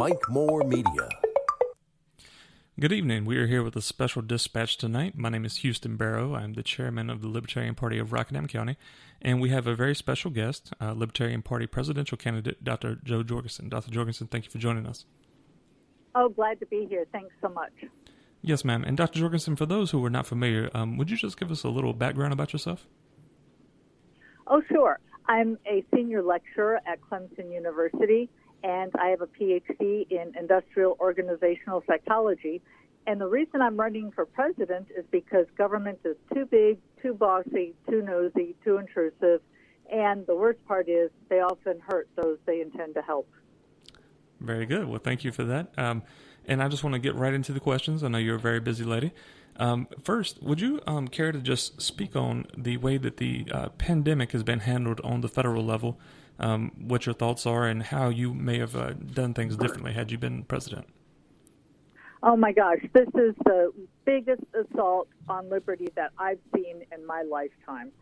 Mike Moore Media. Good evening. We are here with a special dispatch tonight. My name is Houston Barrow. I'm the chairman of the Libertarian Party of Rockingham County, and we have a very special guest, Libertarian Party presidential candidate, Dr. Joe Jorgensen. Dr. Jorgensen, thank you for joining us. Oh, glad to be here. Thanks so much. Yes, ma'am. And Dr. Jorgensen, for those who are not familiar, would you just give us a little background about yourself? Oh, sure. I'm a senior lecturer at Clemson University, and I have a PhD in industrial organizational psychology. And the reason I'm running for president is because government is too big, too bossy, too nosy, too intrusive, and the worst part is they often hurt those they intend to help. Very good. Well, thank you for that. And I just want to get right into the questions. I know you're a very busy lady. First, would you care to just speak on the way that the pandemic has been handled on the federal level, what your thoughts are, and how you may have done things differently had you been president? Oh, my gosh. This is the biggest assault on liberty that I've seen in my lifetime.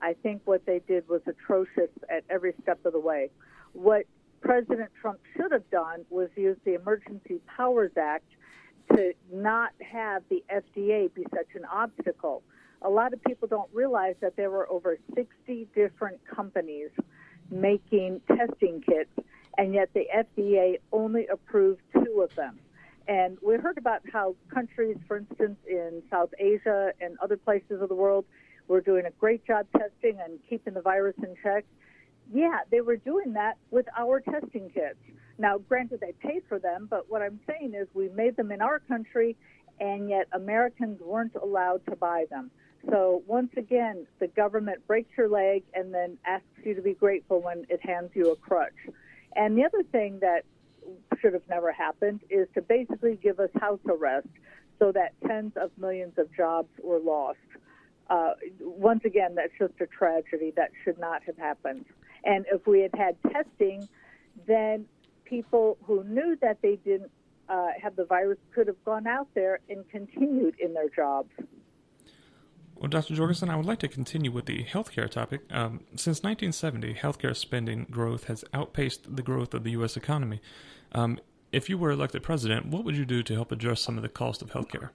I think what they did was atrocious at every step of the way. What President Trump should have done was use the Emergency Powers Act to not have the FDA be such an obstacle. A lot of people don't realize that there were over 60 different companies making testing kits, and yet the FDA only approved 2 of them. And we heard about how countries, for instance, in South Asia and other places of the world, were doing a great job testing and keeping the virus in check. Yeah, they were doing that with our testing kits. Now, granted, they paid for them, but what I'm saying is we made them in our country, and yet Americans weren't allowed to buy them. So once again, the government breaks your leg and then asks you to be grateful when it hands you a crutch. And the other thing that should have never happened is to basically give us house arrest so that tens of millions of jobs were lost. Once again, that's just a tragedy that should not have happened. And if we had had testing, then people who knew that they didn't have the virus could have gone out there and continued in their jobs. Well, Dr. Jorgensen, I would like to continue with the healthcare topic. Since 1970, healthcare spending growth has outpaced the growth of the U.S. economy. If you were elected president, what would you do to help address some of the cost of healthcare?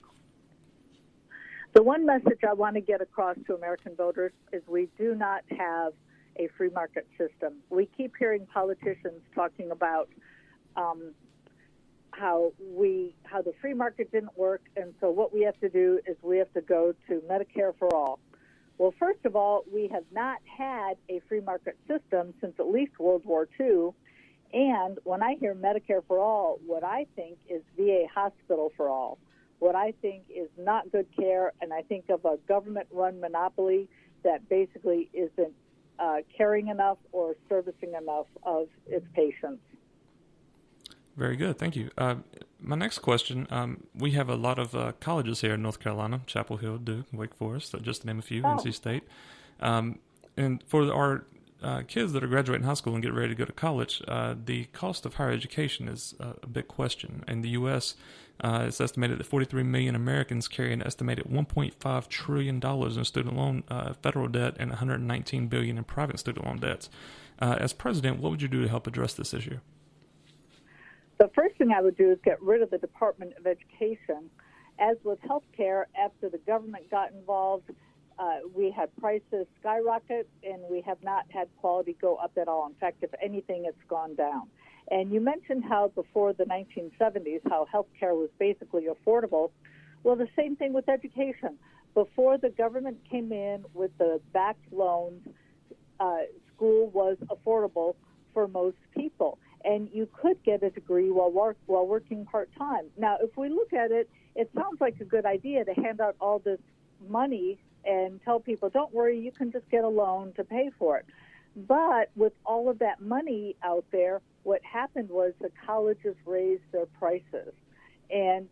The one message I want to get across to American voters is we do not have a free market system. We keep hearing politicians talking about how the free market didn't work, and so what we have to do is we have to go to Medicare for all. Well, first of all, we have not had a free market system since at least World War II, and when I hear Medicare for all, what I think is VA hospital for all. What I think is not good care, and I think of a government-run monopoly that basically isn't caring enough or servicing enough of its patients. Very good. Thank you. My next question, we have a lot of colleges here in North Carolina, Chapel Hill, Duke, Wake Forest, just to name a few, NC State. And for our kids that are graduating high school and get ready to go to college, the cost of higher education is a big question. In the U.S., it's estimated that 43 million Americans carry an estimated $1.5 trillion in student loan federal debt and $119 billion in private student loan debts. As president, what would you do to help address this issue? The first thing I would do is get rid of the Department of Education. As with healthcare, after the government got involved, we had prices skyrocket, and we have not had quality go up at all. In fact, if anything, it's gone down. And you mentioned how before the 1970s, how healthcare was basically affordable. Well, the same thing with education. Before the government came in with the backed loans, school was affordable for most people. And you could get a degree while working part-time. Now, if we look at it, it sounds like a good idea to hand out all this money and tell people, don't worry, you can just get a loan to pay for it. But with all of that money out there, what happened was the colleges raised their prices. And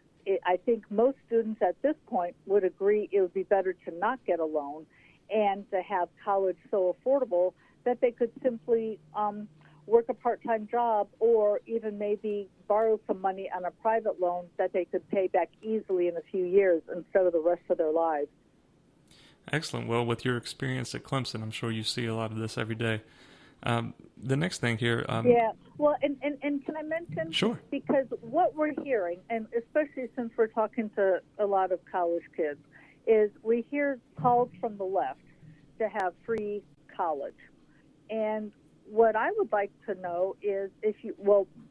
I think most students at this point would agree it would be better to not get a loan and to have college so affordable that they could simply work a part-time job or even maybe borrow some money on a private loan that they could pay back easily in a few years instead of the rest of their lives. Excellent. Well, with your experience at Clemson, I'm sure you see a lot of this every day. The next thing here. Yeah. Well, and can I mention? Sure. Because what we're hearing, and especially since we're talking to a lot of college kids, is we hear calls from the left to have free college. And what I would like to know is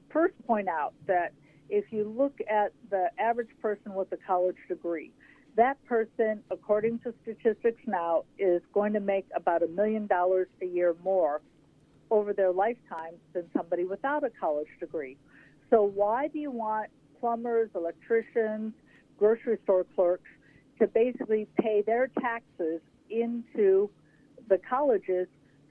first point out that if you look at the average person with a college degree, that person, according to statistics now, is going to make about $1 million a year more over their lifetime than somebody without a college degree. So why do you want plumbers, electricians, grocery store clerks to basically pay their taxes into the colleges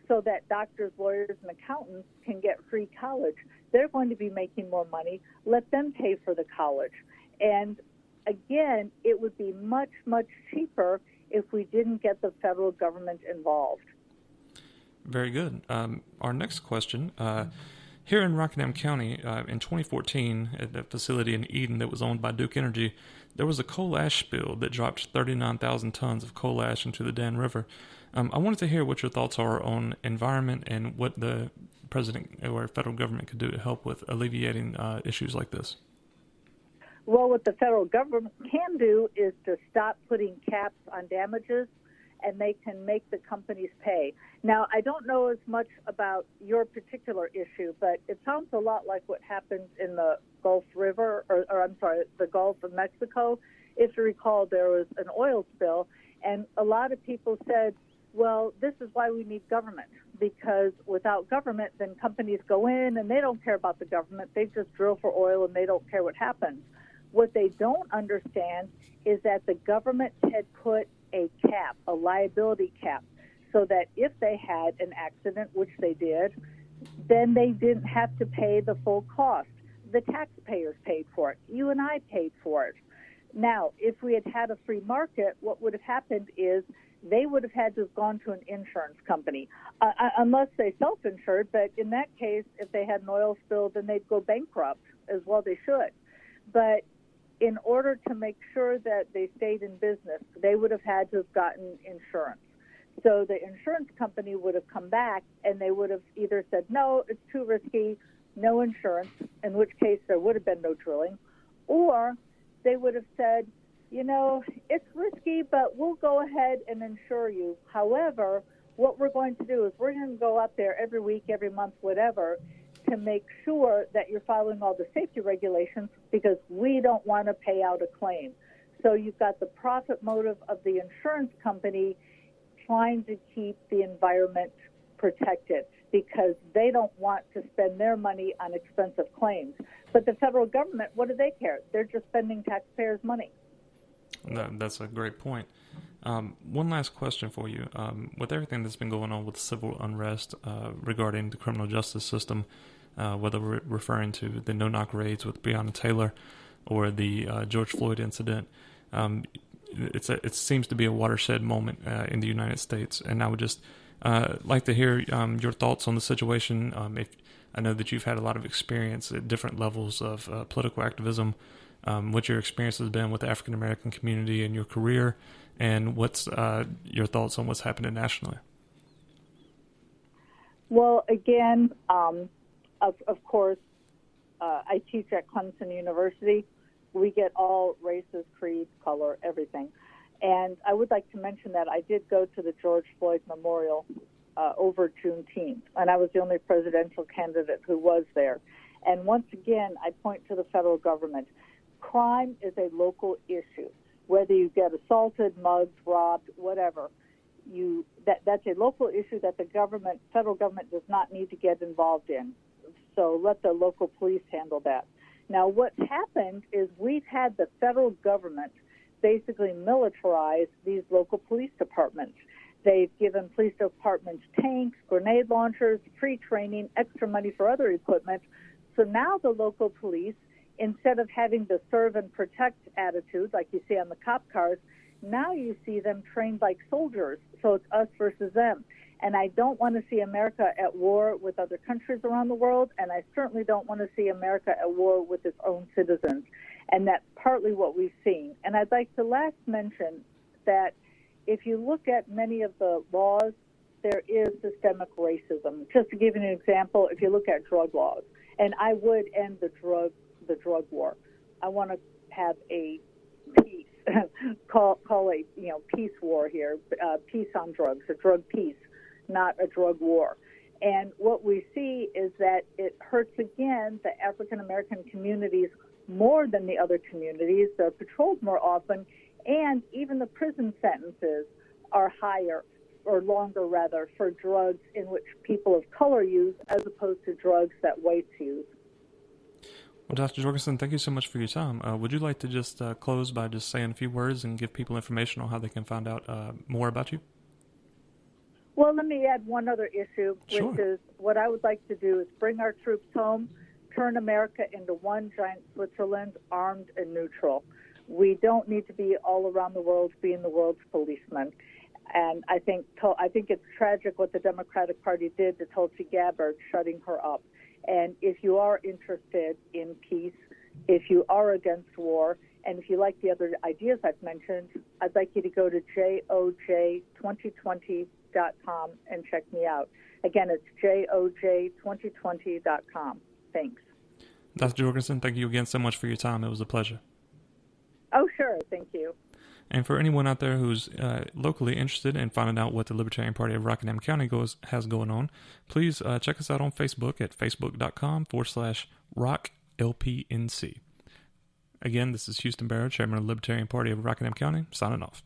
so that doctors, lawyers, and accountants can get free college? They're going to be making more money. Let them pay for the college. And again, it would be much, much cheaper if we didn't get the federal government involved. Very good. Our next question. Here in Rockingham County, in 2014, at a facility in Eden that was owned by Duke Energy, there was a coal ash spill that dropped 39,000 tons of coal ash into the Dan River. I wanted to hear what your thoughts are on environment and what the president or federal government could do to help with alleviating issues like this. Well, what the federal government can do is to stop putting caps on damages, and they can make the companies pay. Now, I don't know as much about your particular issue, but it sounds a lot like what happened in the Gulf River, the Gulf of Mexico. If you recall, there was an oil spill, and a lot of people said, well, this is why we need government, because without government, then companies go in and they don't care about the government. They just drill for oil and they don't care what happens. What they don't understand is that the government had put a cap, a liability cap, so that if they had an accident, which they did, then they didn't have to pay the full cost. The taxpayers paid for it. You and I paid for it. Now, if we had had a free market, what would have happened is they would have had to have gone to an insurance company, unless they self-insured. But in that case, if they had an oil spill, then they'd go bankrupt, as well they should. But in order to make sure that they stayed in business, they would have had to have gotten insurance. So the insurance company would have come back and they would have either said, no, it's too risky, no insurance, in which case there would have been no drilling, or they would have said, you know, it's risky, but we'll go ahead and insure you. However, what we're going to do is we're going to go up there every week, every month, whatever, to make sure that you're following all the safety regulations, because we don't want to pay out a claim. So you've got the profit motive of the insurance company trying to keep the environment protected, because they don't want to spend their money on expensive claims. But the federal government, what do they care? They're just spending taxpayers' money. That's a great point. One last question for you. With everything that's been going on with civil unrest regarding the criminal justice system, whether we're referring to the no-knock raids with Breonna Taylor or the George Floyd incident, it seems to be a watershed moment in the United States. And I would just like to hear your thoughts on the situation. If I know that you've had a lot of experience at different levels of political activism, what your experience has been with the African American community in your career, and what's your thoughts on what's happening nationally? Well, again, of course, I teach at Clemson University. We get all races, creeds, color, everything. And I would like to mention that I did go to the George Floyd Memorial over Juneteenth, and I was the only presidential candidate who was there. And once again, I point to the federal government. Crime is a local issue. Whether you get assaulted, mugged, robbed, whatever, that's a local issue that the federal government does not need to get involved in. So let the local police handle that. Now, what's happened is we've had the federal government basically militarize these local police departments. They've given police departments tanks, grenade launchers, free training, extra money for other equipment. So now the local police, instead of having the serve and protect attitude like you see on the cop cars, now you see them trained like soldiers. So it's us versus them. And I don't want to see America at war with other countries around the world, and I certainly don't want to see America at war with its own citizens. And that's partly what we've seen. And I'd like to last mention that if you look at many of the laws there is systemic racism. Just to give you an example, if you look at drug laws, and I would end the drug war. I want to have a peace, call a peace war here, peace on drugs, a drug peace, not a drug war. And what we see is that it hurts again the African American communities more than the other communities. They're patrolled more often, and even the prison sentences are higher, or longer rather, for drugs in which people of color use as opposed to drugs that whites use. Well, Dr. Jorgensen, thank you so much for your time. Would you like to just close by just saying a few words and give people information on how they can find out more about you? Well, let me add one other issue, which is what I would like to do is bring our troops home, turn America into one giant Switzerland, armed and neutral. We don't need to be all around the world being the world's policemen. And I think it's tragic what the Democratic Party did to Tulsi Gabbard, shutting her up. And if you are interested in peace, if you are against war, and if you like the other ideas I've mentioned, I'd like you to go to joj2020.com and check me out. Again, it's joj2020.com. Thanks. Dr. Jorgensen, thank you again so much for your time. It was a pleasure. Oh, sure. Thank you. And for anyone out there who's locally interested in finding out what the Libertarian Party of Rockingham County has going on, please check us out on Facebook at facebook.com/RockLPNC. Again, this is Houston Barrow, Chairman of the Libertarian Party of Rockingham County, signing off.